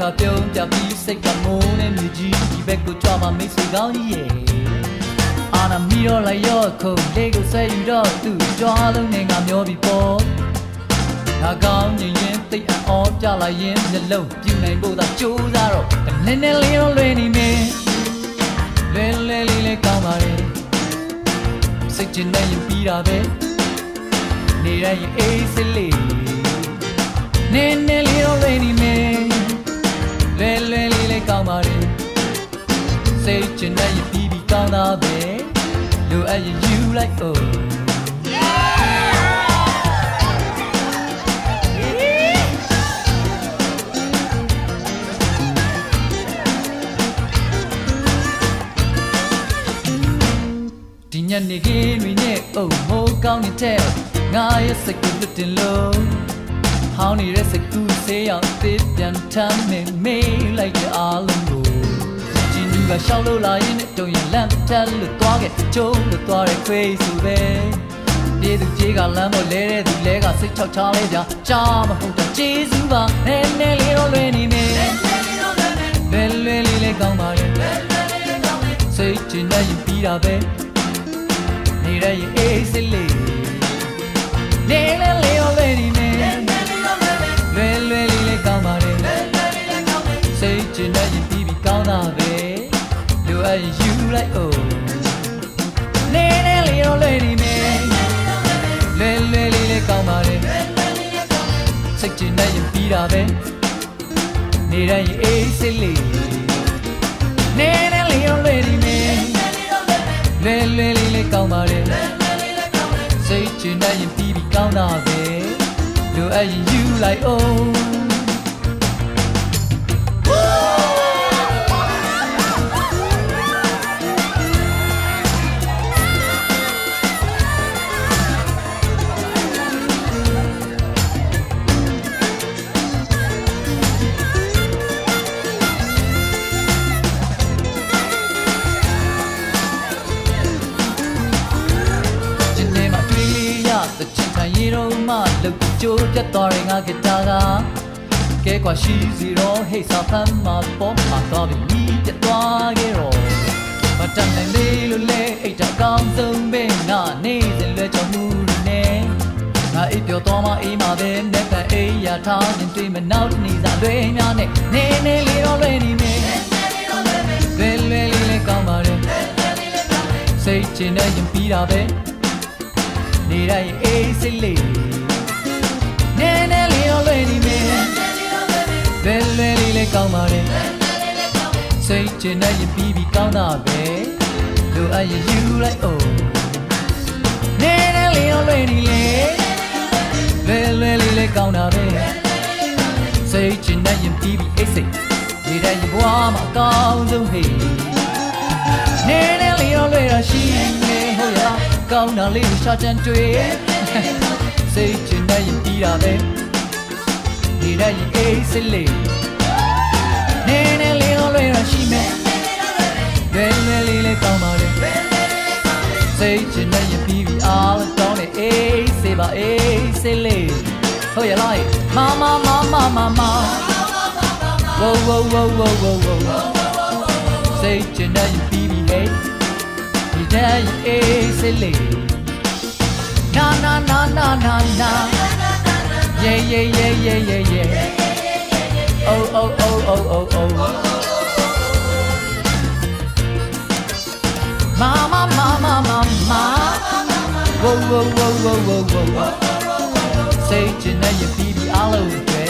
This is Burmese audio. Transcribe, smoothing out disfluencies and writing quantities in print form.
ကပြုံးပြပြီးစိတ်ကမိုးနဲ့မြေကြီးဒီဘက်ကိုကြွားပါမိတ်ဆွေကောင်းကြီးရဲ့အာနာမီတော့လိုက်ရော့ခုံလေးကိုဆက်ယူတော့သူ့ကြွားလုံးနဲ့ငါမျောပြီးပေါ်ငါကောင်းရင်ရင်သိအော်ပြလိုက်ရင်မျက်လုံးပြူနိုင်ဖို့သာကြိုးစားတော့နည်းနည်းလေးတော့လွယ်နေမယ်လွယ်လွယ်လေးလေးကောင်းပါလေစိတ်ချင်တဲ့ရင်ပြီးတာပဲနေရရင်အေးစိလေးနည်းနည်းလေးတော့လွယ်နေမယ်လွယ်လွယ်လေးလေးကောင်းပါလေစိတ်ချင်တဲ့ရင်ပြီးပြီးကောင်းတာပဲလိုအပ်ရင်ယူလိုက်ohဒီညနေခင်းတွေနဲ့မိုးကောင်းနေတဲ့ငါရဲ့စိတ်ကိုလွတ်တင်လို့ဟောင်းနေတဲ့စိတ်ကူးဆေးရောက်တစ်ပြန်ထမ်းမေးလိုက်တဲ့အားလုံးကိုဒီလူကရှောက်လို့လာရင်တုံရင်လမ်းတက်လို့သွားခဲ့ကျုံးလို့သွားတဲ့ခွေးဆိုပဲပြေးသူပြေးကလမ်းပေါ်လဲတဲ့သူလဲကစိတ်ချောက်ချလေးပြကြားမဟုတ်တော့ကျေးဇူးပါနည်းနည်းလေးတော့လွယ်နေမယ်လွယ်လွယ်လေးလေးကောင်းပါရဲ့စိတ်ချင်တဲ့ရင်ပြီးတာပဲနေရရင်အေးစိလေးနေလေလေရောလွယ်နေမယ်လွယ်လွယ်လေးလေးကောင်းပါလေစိတ်ချင်တဲ့ရင်ပြီးပြီးကောင်းတာပဲလိုအပ်ရင်ယူလိုက်ohနေလေလေရောလွယ်နေမယ်လွယ်လွယ်လေးလေးကောင်းပါလေစိတ်ချင်တဲ့ရင်ပြီးတာပဲနေရရင်အေးစိလေးနေလေလေရောလွယ်နေမယ်လွယ်လွယ်လေးလေးကောင်းပါလေစိတ်ချင်တဲ့ရင်ပြီးပြီးကောင်းတာပဲလိုအပ်ရင်ယူလိုက်oh the chintayero ma look jo jatori nga gitara ke kwa shi zero hey sa tham ma po ma to bi ni jatwa ge ro ma tan nai le lu le ai ta kaung song be na ne sin lue chong mu ne na ai pyo to ma ai ma be ne kan ai ya tha yin twi ma naut ni sa lue mya ne ne ne le ro lue ni me le le le le kaung ba le sai chin ne yin pi da beနေရရင်အေးစိလေးနည်းနည်းလေးတော့လွယ်နေမယ်လွယ်လွယ်လေးလေးကောင်းပါလေစိတ်ချင်တဲ့ရင်ပြီးပြီးကောင်းတာပဲလိုအပ်ရင်ယူလိုက်ohနည်းနည်းလေးတော့လွယ်နေလေလွယ်လွယ်လေးလေးကောင်းတာပဲစိတ်ချင်တဲ့ရင်ပြီးပြီးအိတ်စိတ်နေတဲ့ရင်ဘဝမှာအကောင်းဆုံးဟေးနည်းနည်းလေးတော့လွယ်တာရှိနေဟုတ်ရလားကောင်းတာလေးရှာချင်တွေ့စိတ်ချင်တဲ့ရင်ပြီးတာပဲနေတဲ့ရင်အေးစိလေးနည်းနည်းလေးတော့လွယ်တာရှိမယ်လွယ်လွယ်လေးလေးကောင်းပါလေစိတ်ချင်တဲ့ရင်ပြီးပြီးအားလုံးကောင်းနေအေးစိပါအေးစိလေးဟုတ်ရလားမမမမမမဝိုးဝိုးဝိုးဝိုးဝိုးဝိုးစိတ်ချင်တဲ့ရင်ပြီးပြီးဟဲ့day eh silly na na na na na na yeah yeah yeah yeah yeah yeah oh oh oh oh oh oh mama mama mama whoa whoa whoa whoa whoa whoa say chin na your baby all over